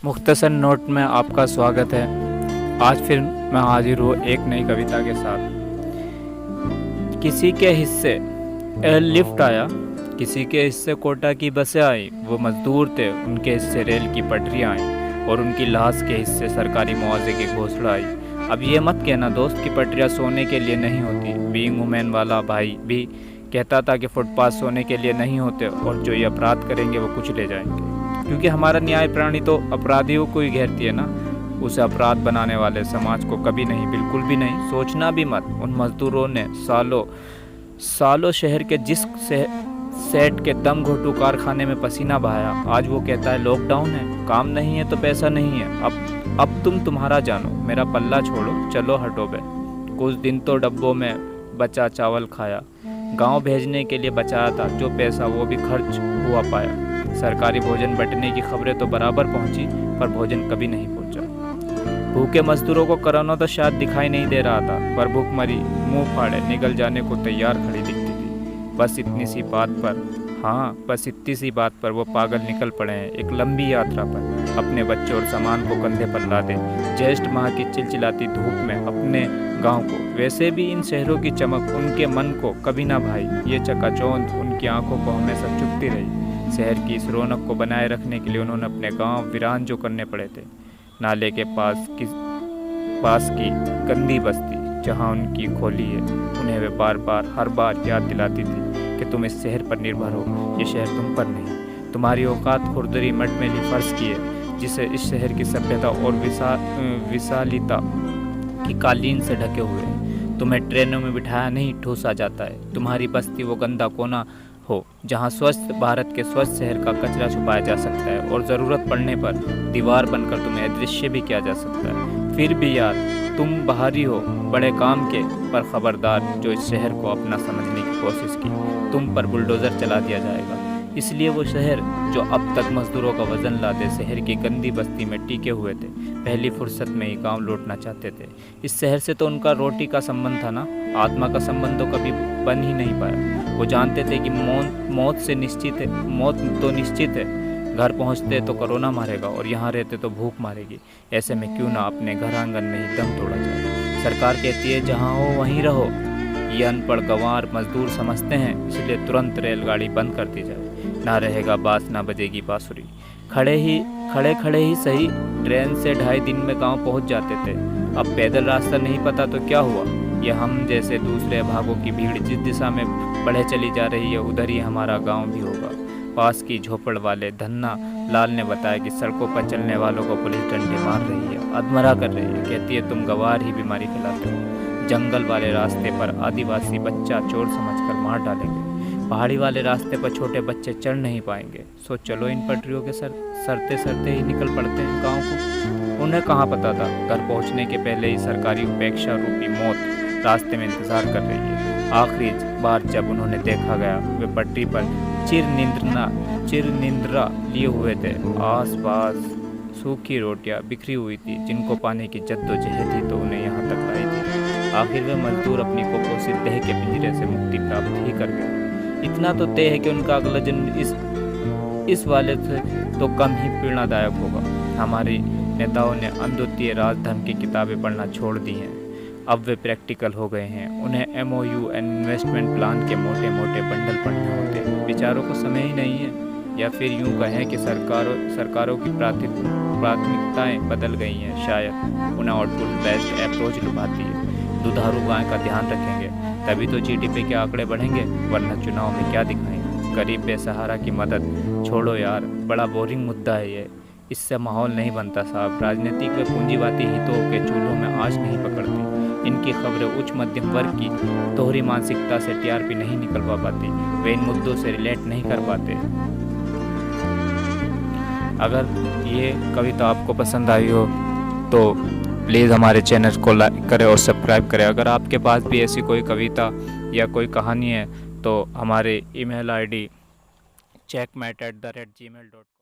मुख्तसर नोट में आपका स्वागत है। आज फिर मैं हाजिर हूँ एक नई कविता के साथ। किसी के हिस्से लिफ्ट आया, किसी के हिस्से कोटा की बसें आई। वो मजदूर थे, उनके हिस्से रेल की पटरियाँ आई और उनकी लाश के हिस्से सरकारी मुआवजे की घोषणा आई। अब ये मत कहना दोस्त कि पटरियाँ सोने के लिए नहीं होती। बीइंग वुमेन वाला भाई भी कहता था कि फुटपाथ सोने के लिए नहीं होते और जो ये अपराध करेंगे वो कुछ ले जाएंगे, क्योंकि हमारा न्याय प्रणाली तो अपराधियों को ही घेरती है ना। उसे अपराध बनाने वाले समाज को कभी नहीं, बिल्कुल भी नहीं, सोचना भी मत। उन मजदूरों ने सालों शहर के जिस सेट के दम घोटू कारखाने में पसीना बहाया। आज वो कहता है लॉकडाउन है, काम नहीं है तो पैसा नहीं है। अब तुम्हारा जानो, मेरा पल्ला छोड़ो, चलो हटो बे। कुछ दिन तो डब्बों में बचा चावल खाया, गांव भेजने के लिए बचाया था जो पैसा वो भी खर्च हुआ पाया। सरकारी भोजन बंटने की खबरें तो बराबर पहुंची, पर भोजन कभी नहीं पहुंचा। भूखे मजदूरों को कोरोना तो शायद दिखाई नहीं दे रहा था, पर भूखमरी मुंह फाड़े निकल जाने को तैयार खड़ी दिखती थी। बस इतनी सी बात पर वो पागल निकल पड़े हैं एक लंबी यात्रा पर। अपने बच्चों और सामान को कंधे पर लादे ज्येष्ठ माह की चिलचिलाती धूप में अपने गांव को। वैसे भी इन शहरों की चमक उनके मन को कभी ना भाई। ये चकाचौंध उनकी आंखों को हमेशा चुभती रही। शहर की इस रौनक को बनाए रखने के लिए उन्होंने अपने गांव वीरान जो करने पड़े थे। नाले के पास की गंदी बस्ती जहां उनकी खोली है, उन्हें वे हर बार याद दिलाती थी कि तुम इस शहर पर निर्भर हो, ये शहर तुम पर नहीं। तुम्हारी औकात खुरदरी मटमैली फर्श की है, जिसे इस शहर की सभ्यता और विशालिता की कालीन से ढके हुए हैं। तुम्हें ट्रेनों में बिठाया नहीं, ठूसा जाता है। तुम्हारी बस्ती वो गंदा कोना हो जहां स्वस्थ भारत के स्वस्थ शहर का कचरा छुपाया जा सकता है और ज़रूरत पड़ने पर दीवार बनकर तुम्हें अदृश्य भी किया जा सकता है। फिर भी यार, तुम बाहरी हो बड़े काम के, पर खबरदार जो इस शहर को अपना समझने की कोशिश की, तुम पर बुलडोज़र चला दिया जाएगा। इसलिए वो शहर जो अब तक मजदूरों का वजन लादे शहर की गंदी बस्ती में टिके हुए थे, पहली फुर्सत में ही गांव लौटना चाहते थे। इस शहर से तो उनका रोटी का संबंध था ना, आत्मा का संबंध तो कभी बन ही नहीं पाया। वो जानते थे कि मौत तो निश्चित है। घर पहुंचते तो कोरोना मारेगा और यहाँ रहते तो भूख मारेगी। ऐसे में क्यों ना अपने घर आंगन में ही दम तोड़ा जाए। सरकार कहती है जहाँ हो वहीं रहो। ये अनपढ़ गंवार मजदूर समझते हैं, इसलिए तुरंत रेलगाड़ी बंद कर दी जाए। ना रहेगा बास, ना बजेगी बांसुरी। खड़े ही सही, ट्रेन से 2.5 दिन में गांव पहुंच जाते थे। अब पैदल रास्ता नहीं पता तो क्या हुआ। ये हम जैसे दूसरे भागों की भीड़ जिस दिशा में बढ़े चली जा रही है, उधर ही हमारा गांव भी होगा। पास की झोपड़ वाले धन्ना लाल ने बताया कि सड़कों पर चलने वालों को पुलिस डंडे मार रही है, अधमरा कर रही है। कहती है तुम गंवार ही बीमारी फैलाते हो। जंगल वाले रास्ते पर आदिवासी बच्चा चोर समझकर मार डालेंगे। पहाड़ी वाले रास्ते पर छोटे बच्चे चढ़ नहीं पाएंगे। सो चलो इन पटरियों के सरते ही निकल पड़ते हैं गांव को। उन्हें कहाँ पता था घर पहुंचने के पहले ही सरकारी उपेक्षा रूपी मौत रास्ते में इंतजार कर रही है। आखिरी बार जब उन्होंने देखा गया, वे पटरी पर चिर निंद्रा लिए हुए थे। आस पास सूखी रोटियां बिखरी हुई थी, जिनको पाने की जद्दोजहद थी तो उन्हें यहाँ तक लाई थी। आखिर वे मजदूर अपनी कुपोषित देह के पिंजरे से मुक्ति प्राप्त ही कर गए। इतना तो तय है कि उनका अगला जन्म इस वाले से तो कम ही प्रेरणादायक होगा। हमारे नेताओं ने अद्वितीय राजधर्म की किताबें पढ़ना छोड़ दी हैं। अब वे प्रैक्टिकल हो गए हैं। उन्हें MOU इन्वेस्टमेंट प्लान के मोटे बंडल पढ़ने होते हैं। विचारों को समय ही नहीं है, या फिर यूं कहें कि सरकारों की प्राथमिकताएं बदल गई हैं। शायद उन्हें आउटपुट बेस्ड अप्रोच लुभाती है। दुधारू गाय का ध्यान रखेंगे तभी तो GDP के आंकड़े बढ़ेंगे, वरना चुनाव में क्या दिखाएंगे। गरीब बेसहारा की मदद छोड़ो यार, बड़ा बोरिंग मुद्दा है ये। इससे माहौल नहीं बनता साहब। राजनीतिक व पूंजीवादी हितों के चूल्हों में आँच नहीं पकड़ती। इनकी खबरें उच्च मध्यम वर्ग की दोहरी मानसिकता से TRP नहीं निकलवा पाती। वे इन मुद्दों से रिलेट नहीं कर पाते। अगर ये कविता आपको पसंद आई हो तो प्लीज़ हमारे चैनल को लाइक करें और सब्सक्राइब करें। अगर आपके पास भी ऐसी कोई कविता या कोई कहानी है तो हमारे email ID checkmate@gmail.com